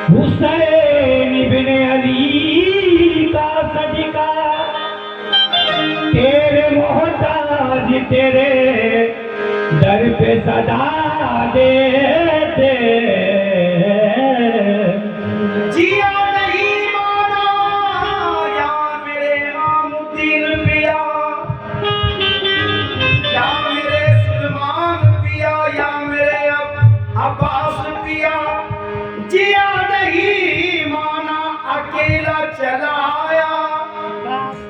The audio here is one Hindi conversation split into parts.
हुसैन बिन अली का सदका तेरे मोहताज तेरे दर पे सदा देते जिया नहीं माना या मेरे इमामुद्दीन पिया, या मेरे सुलेमान पिया, या मेरे अब्बास पिया, जिया नहीं माना अकेला चला आया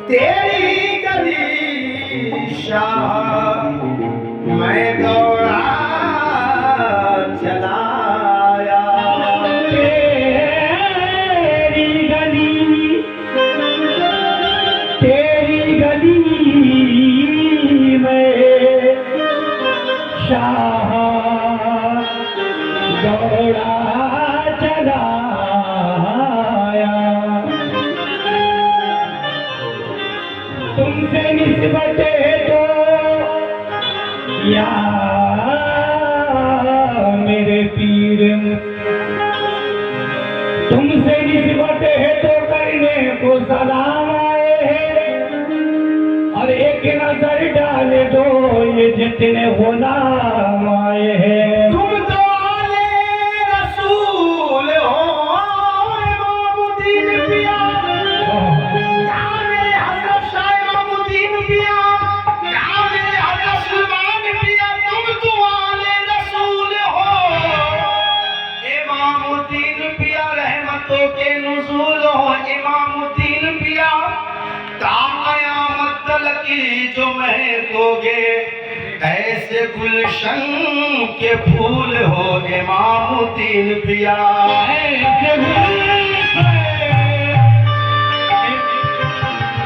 तेरी गली शाह मैं दौड़ा चला आया। तेरी गली में शाह दौड़ा चला आया। तुमसे निस्बत तो या मेरे पीर तुमसे निस्बत है तो करने को सलाम आए हैं, और एक नजर डाल दो ये जितने गुलाम आए हैं। तुम तो आले रसूल हो इमामुद्दीन पिया, या मेरे हज़रत शाह इमामुद्दीन पिया, या मेरे हज़रत सुलेमान पिया, तुम तो आले रसूल हो इमामुद्दीन पिया, रहमतों के नुज़ूल हो इमामुद्दीन पिया, ता क़यामत तलकी जो महकोगे ऐसे गुलशन के फूल हो इमामुद्दीन पिया। ऐसे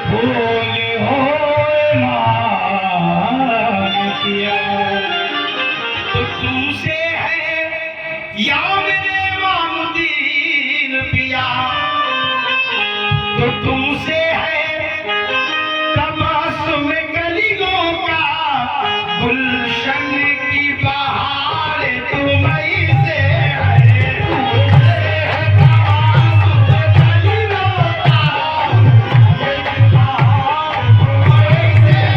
फूल हो इमाम पिया। तो तुमसे है या मेरे इमामुद्दीन पिया, तो तुमसे है तबस्सुम गलियों का गुलशन की बहार तुम्हीं से है, तुमसे है तबस्सुम गलियों का बहार तुम्हीं से है,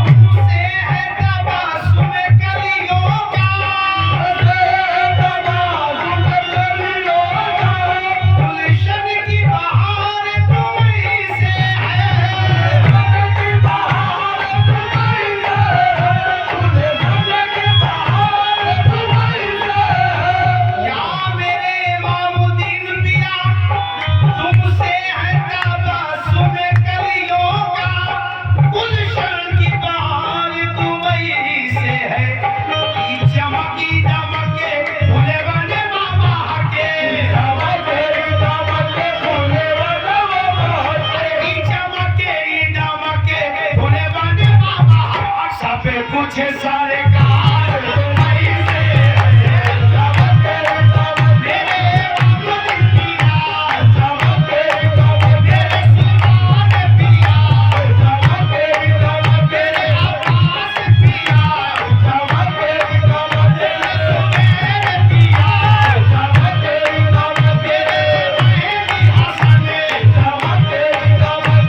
तुमसे है तबस्सुम गलियों का बहार तुम्हीं से पूछे सारे कार तुम्हीं से मेरे इमामुद्दीन पिया, मेरे सुलेमान पिया, मेरे अब्बास पिया, मेरे ज़ुबैर पिया, मेरे मेहदी हसन, मेरे इमाम पिया,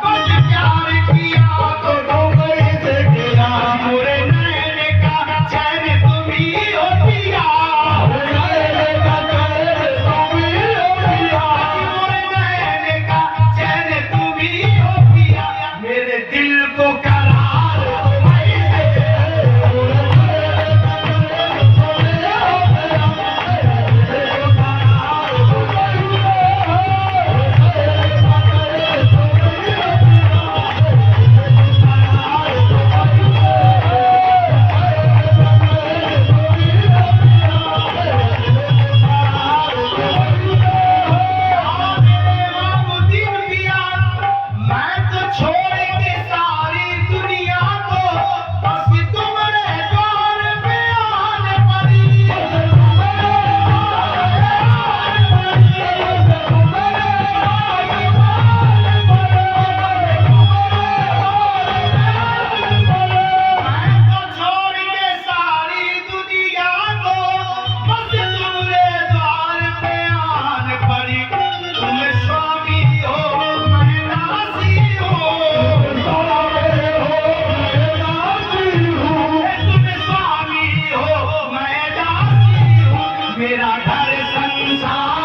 कुछ प्यार किया तो दुबई से किया मोरे नैन का चैन तुम ही हो पिया मोरे नैन का चैन तुम ही हो पिया मोरे नैन का चैन तुम ही हो पिया मेरे दिल को करार तुम्हारी से मैं तो छोड़ के सारी दुनिया को बस तुम्हारे द्वार पे आने पड़ी मैं तो छोड़ के सारी दुनिया को बस तुम्हारे द्वार पे आने पड़ी तुम स्वामी हो मैं दासी हो तुम स्वामी हो मैं दासी हूँ मेरा घर संसार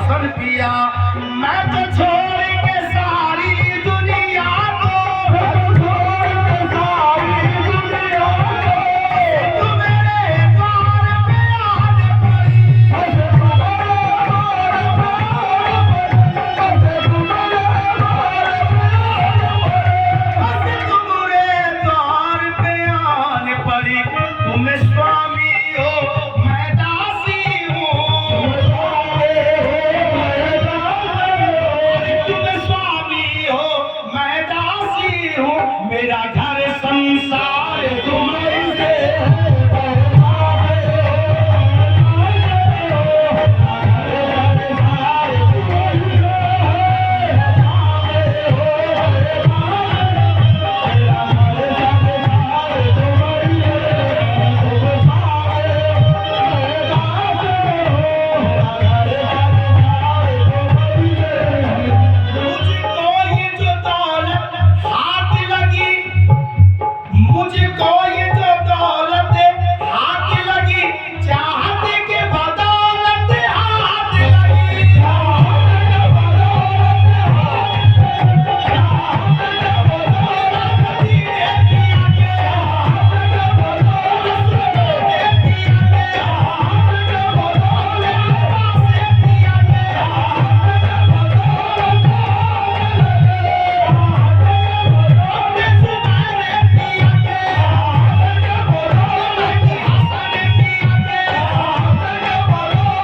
राशन पिया मैं तो